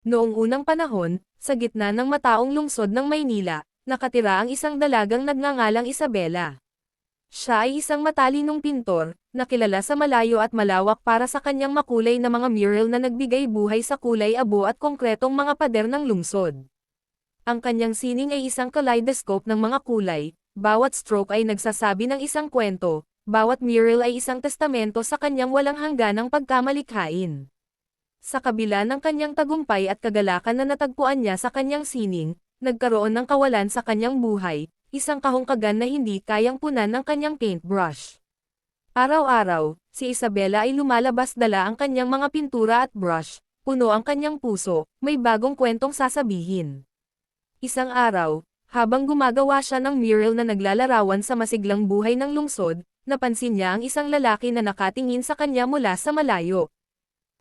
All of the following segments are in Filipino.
Noong unang panahon, sa gitna ng mataong lungsod ng Maynila, nakatira ang isang dalagang nagngangalang Isabela. Siya ay isang matalinong pintor, na kilala sa malayo at malawak para sa kanyang makulay na mga mural na nagbigay buhay sa kulay abo at konkretong mga pader ng lungsod. Ang kanyang sining ay isang kaleidoscope ng mga kulay, bawat stroke ay nagsasabi ng isang kwento, bawat mural ay isang testamento sa kanyang walang hangganang pagkamalikhain. Sa kabila ng kanyang tagumpay at kagalakan na natagpuan niya sa kanyang sining, nagkaroon ng kawalan sa kanyang buhay, isang kahungkagan na hindi kayang punan ng kanyang paintbrush. Araw-araw, si Isabela ay lumalabas dala ang kanyang mga pintura at brush, puno ang kanyang puso, may bagong kwentong sasabihin. Isang araw, habang gumagawa siya ng mural na naglalarawan sa masiglang buhay ng lungsod, napansin niya ang isang lalaki na nakatingin sa kanya mula sa malayo.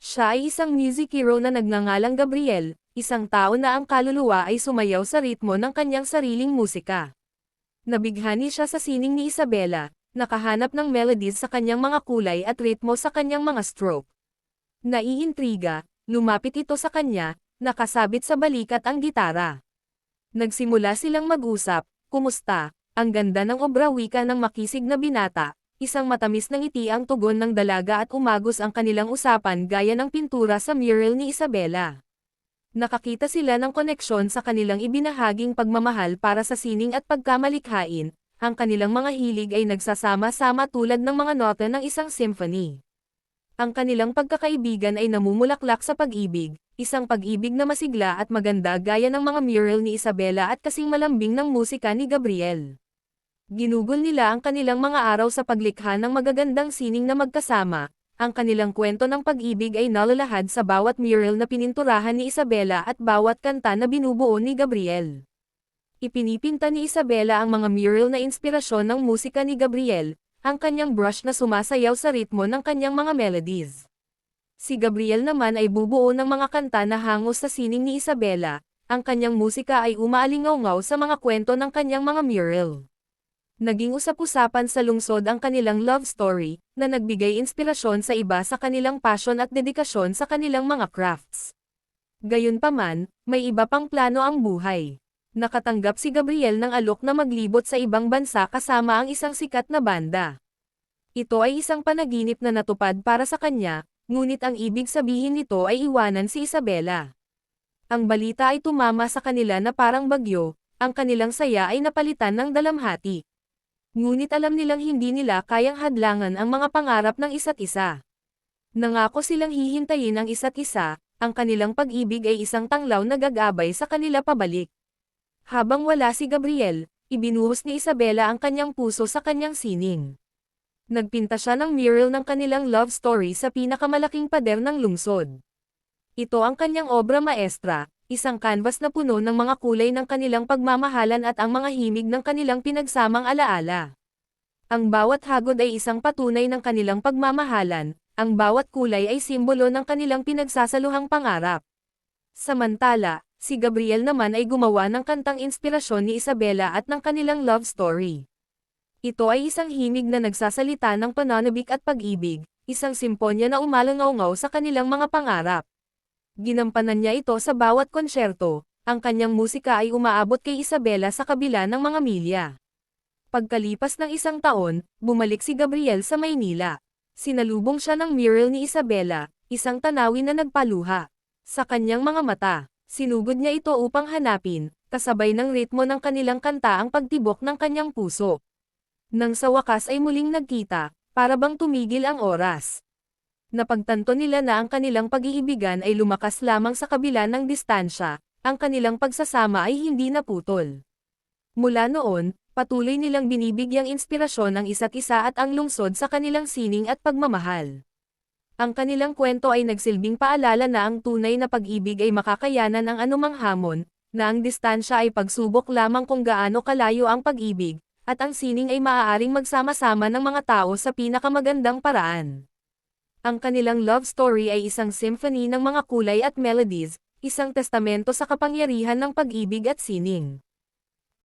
Siya ay isang music hero na nagngangalang Gabriel, isang tao na ang kaluluwa ay sumayaw sa ritmo ng kanyang sariling musika. Nabighani siya sa sining ni Isabela, nakahanap ng melodies sa kanyang mga kulay at ritmo sa kanyang mga stroke. Naiintriga, lumapit ito sa kanya, nakasabit sa balikat ang gitara. Nagsimula silang mag-usap, kumusta, ang ganda ng obra wika ng makisig na binata. Isang matamis na ngiti ang tugon ng dalaga at umagos ang kanilang usapan gaya ng pintura sa mural ni Isabela. Nakakita sila ng koneksyon sa kanilang ibinahaging pagmamahal para sa sining at pagkamalikhain, ang kanilang mga hilig ay nagsasama-sama tulad ng mga nota ng isang symphony. Ang kanilang pagkakaibigan ay namumulaklak sa pag-ibig, isang pag-ibig na masigla at maganda gaya ng mga mural ni Isabela at kasing malambing ng musika ni Gabriel. Ginugol nila ang kanilang mga araw sa paglikha ng magagandang sining na magkasama, ang kanilang kwento ng pag-ibig ay nalalahad sa bawat mural na pininturahan ni Isabela at bawat kanta na binubuo ni Gabriel. Ipinipinta ni Isabela ang mga mural na inspirasyon ng musika ni Gabriel, ang kanyang brush na sumasayaw sa ritmo ng kanyang mga melodies. Si Gabriel naman ay bubuo ng mga kanta na hangos sa sining ni Isabela, ang kanyang musika ay umaalingaw-ngaw sa mga kwento ng kanyang mga mural. Naging usap-usapan sa lungsod ang kanilang love story, na nagbigay inspirasyon sa iba sa kanilang passion at dedikasyon sa kanilang mga crafts. Gayunpaman, may iba pang plano ang buhay. Nakatanggap si Gabriel ng alok na maglibot sa ibang bansa kasama ang isang sikat na banda. Ito ay isang panaginip na natupad para sa kanya, ngunit ang ibig sabihin nito ay iwanan si Isabela. Ang balita ay tumama sa kanila na parang bagyo, ang kanilang saya ay napalitan ng dalamhati. Ngunit alam nilang hindi nila kayang hadlangan ang mga pangarap ng isa't isa. Nangako silang hihintayin ang isa't isa, ang kanilang pag-ibig ay isang tanglaw na gagabay sa kanila pabalik. Habang wala si Gabriel, ibinuhos ni Isabela ang kanyang puso sa kanyang sining. Nagpinta siya ng mural ng kanilang love story sa pinakamalaking pader ng lungsod. Ito ang kanyang obra maestra, isang canvas na puno ng mga kulay ng kanilang pagmamahalan at ang mga himig ng kanilang pinagsamang alaala. Ang bawat hagod ay isang patunay ng kanilang pagmamahalan, ang bawat kulay ay simbolo ng kanilang pinagsasaluhang pangarap. Samantala, si Gabriel naman ay gumawa ng kantang inspirasyon ni Isabela at ng kanilang love story. Ito ay isang himig na nagsasalita ng pananabik at pag-ibig, isang simponya na umalangaw-ngaw sa kanilang mga pangarap. Ginampanan niya ito sa bawat konsyerto, ang kanyang musika ay umaabot kay Isabela sa kabila ng mga milya. Pagkalipas ng isang taon, bumalik si Gabriel sa Maynila. Sinalubong siya ng mural ni Isabela, isang tanawin na nagpaluha. Sa kanyang mga mata, sinugod niya ito upang hanapin, kasabay ng ritmo ng kanilang kanta ang pagtibok ng kanyang puso. Nang sa wakas ay muling nagkita, para bang tumigil ang oras. Napagtanto nila na ang kanilang pag-iibigan ay lumakas lamang sa kabila ng distansya, ang kanilang pagsasama ay hindi naputol. Mula noon, patuloy nilang binibigyang inspirasyon ang isa't isa at ang lungsod sa kanilang sining at pagmamahal. Ang kanilang kwento ay nagsilbing paalala na ang tunay na pag-ibig ay makakayanan ang anumang hamon, na ang distansya ay pagsubok lamang kung gaano kalayo ang pag-ibig, at ang sining ay maaaring magsama-sama ng mga tao sa pinakamagandang paraan. Ang kanilang love story ay isang symphony ng mga kulay at melodies, isang testamento sa kapangyarihan ng pag-ibig at sining.